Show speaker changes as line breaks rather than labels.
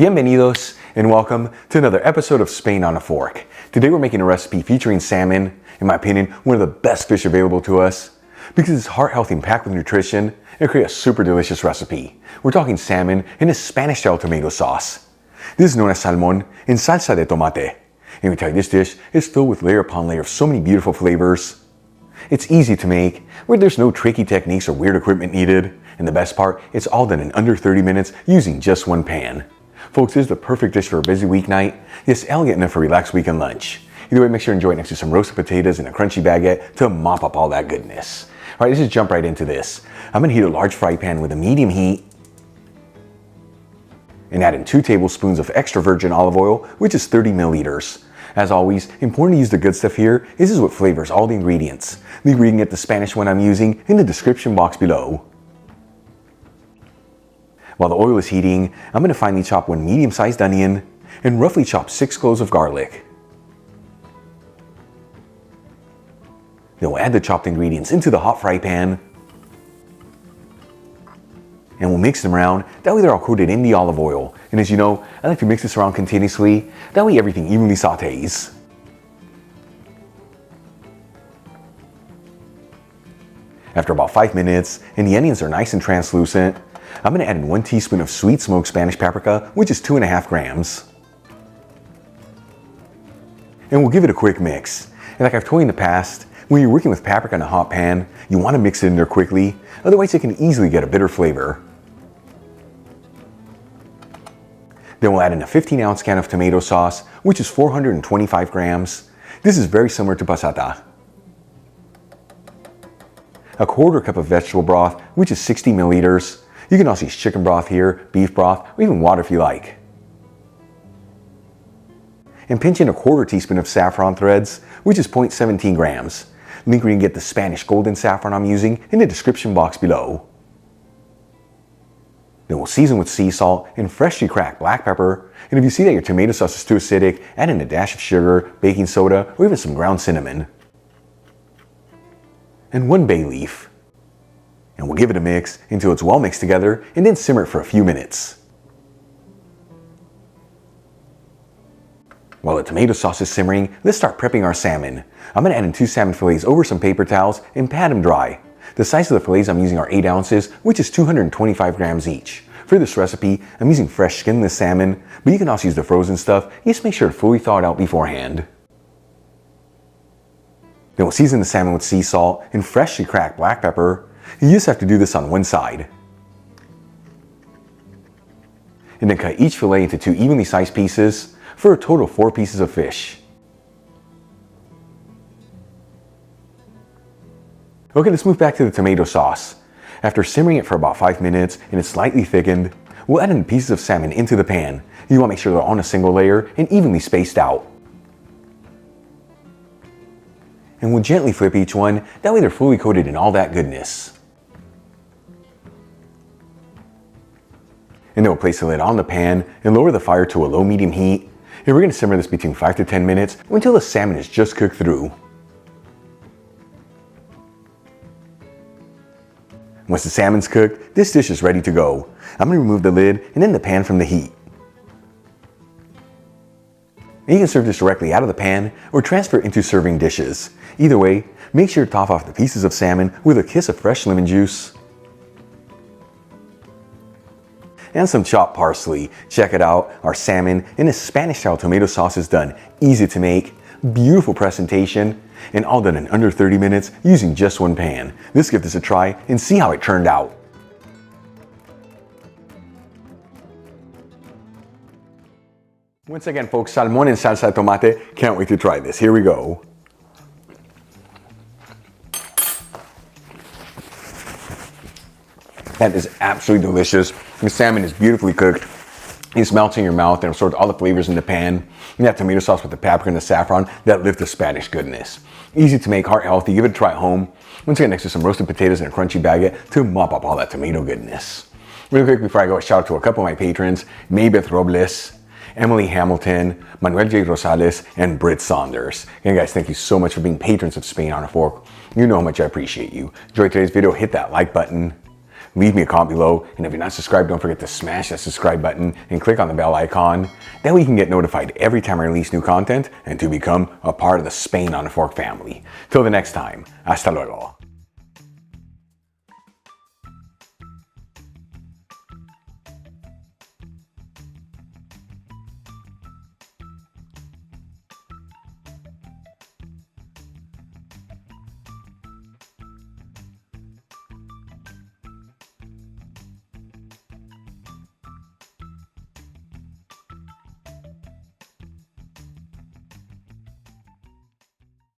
Bienvenidos and welcome to another episode of Spain on a Fork. Today we're making a recipe featuring salmon, in my opinion, one of the best fish available to us because it's heart healthy and packed with nutrition and create a super delicious recipe. We're talking salmon in a Spanish style tomato sauce. This is known as Salmon in Salsa de Tomate. And we tell you this dish is filled with layer upon layer of so many beautiful flavors. It's easy to make, where there's no tricky techniques or weird equipment needed. And the best part, it's all done in under 30 minutes using just one pan. Folks, this is the perfect dish for a busy weeknight. It's elegant enough for a relaxed weekend lunch. Either way, make sure to enjoy it next to some roasted potatoes and a crunchy baguette to mop up all that goodness. All right, let's just jump right into this. I'm gonna heat a large fry pan with a medium heat and add in 2 tablespoons of extra virgin olive oil, which is 30 milliliters. As always, important to use the good stuff here. This is what flavors all the ingredients. The ingredient, the Spanish one I'm using, in the description box below. While the oil is heating, I'm going to finely chop 1 medium-sized onion and roughly chop 6 cloves of garlic. Then we'll add the chopped ingredients into the hot fry pan and we'll mix them around. That way they're all coated in the olive oil. And as you know, I like to mix this around continuously. That way everything evenly sautés. After about 5 minutes and the onions are nice and translucent, I'm going to add in 1 teaspoon of sweet smoked Spanish paprika, which is 2.5 grams. And we'll give it a quick mix. And like I've told you in the past, when you're working with paprika in a hot pan, you want to mix it in there quickly, otherwise it can easily get a bitter flavor. Then we'll add in a 15-ounce can of tomato sauce, which is 425 grams. This is very similar to passata. A 1/4 cup of vegetable broth, which is 60 milliliters. You can also use chicken broth here, beef broth, or even water if you like. And pinch in a 1/4 teaspoon of saffron threads, which is 0.17 grams. Link where you can get the Spanish golden saffron I'm using in the description box below. Then we'll season with sea salt and freshly cracked black pepper. And if you see that your tomato sauce is too acidic, add in a dash of sugar, baking soda, or even some ground cinnamon. And 1 bay leaf. And we'll give it a mix until it's well mixed together and then simmer it for a few minutes. While the tomato sauce is simmering, let's start prepping our salmon. I'm going to add in 2 salmon fillets over some paper towels and pat them dry. The size of the fillets I'm using are 8 ounces, which is 225 grams each. For this recipe, I'm using fresh skinless salmon, but you can also use the frozen stuff. Just make sure to fully thaw it out beforehand. Then we'll season the salmon with sea salt and freshly cracked black pepper. You just have to do this on one side. And then cut each fillet into 2 evenly sized pieces for a total of 4 pieces of fish. Okay, let's move back to the tomato sauce. After simmering it for about 5 minutes and it's slightly thickened, we'll add in pieces of salmon into the pan. You want to make sure they're on a single layer and evenly spaced out. And we'll gently flip each one, that way they're fully coated in all that goodness. And then we'll place the lid on the pan and lower the fire to a low-medium heat. And we're going to simmer this between 5 to 10 minutes until the salmon is just cooked through. Once the salmon's cooked, this dish is ready to go. I'm going to remove the lid and then the pan from the heat. And you can serve this directly out of the pan or transfer it into serving dishes. Either way, make sure to top off the pieces of salmon with a kiss of fresh lemon juice and some chopped parsley. Check it out, our salmon in a Spanish style tomato sauce is done. Easy to make, beautiful presentation, and all done in under 30 minutes using just one pan. Let's give this a try and see how it turned out. Once again, folks, salmon in salsa de tomate. Can't wait to try this. Here we go. That is absolutely delicious. The salmon is beautifully cooked. It melts in your mouth and absorbs all the flavors in the pan. And that tomato sauce with the paprika and the saffron that lift the Spanish goodness. Easy to make, heart healthy. Give it a try at home. Once again, next to some roasted potatoes and a crunchy baguette to mop up all that tomato goodness. Really quick before I go, a shout out to a couple of my patrons, Maybeth Robles, Emily Hamilton, Manuel J. Rosales, and Britt Saunders. And guys, thank you so much for being patrons of Spain on a Fork. You know how much I appreciate you. Enjoy today's video, hit that like button. leave me a comment below, and if you're not subscribed, don't forget to smash that subscribe button and click on the bell icon. That way you can get notified every time I release new content and to become a part of the Spain on a Fork family. Till the next time, hasta luego.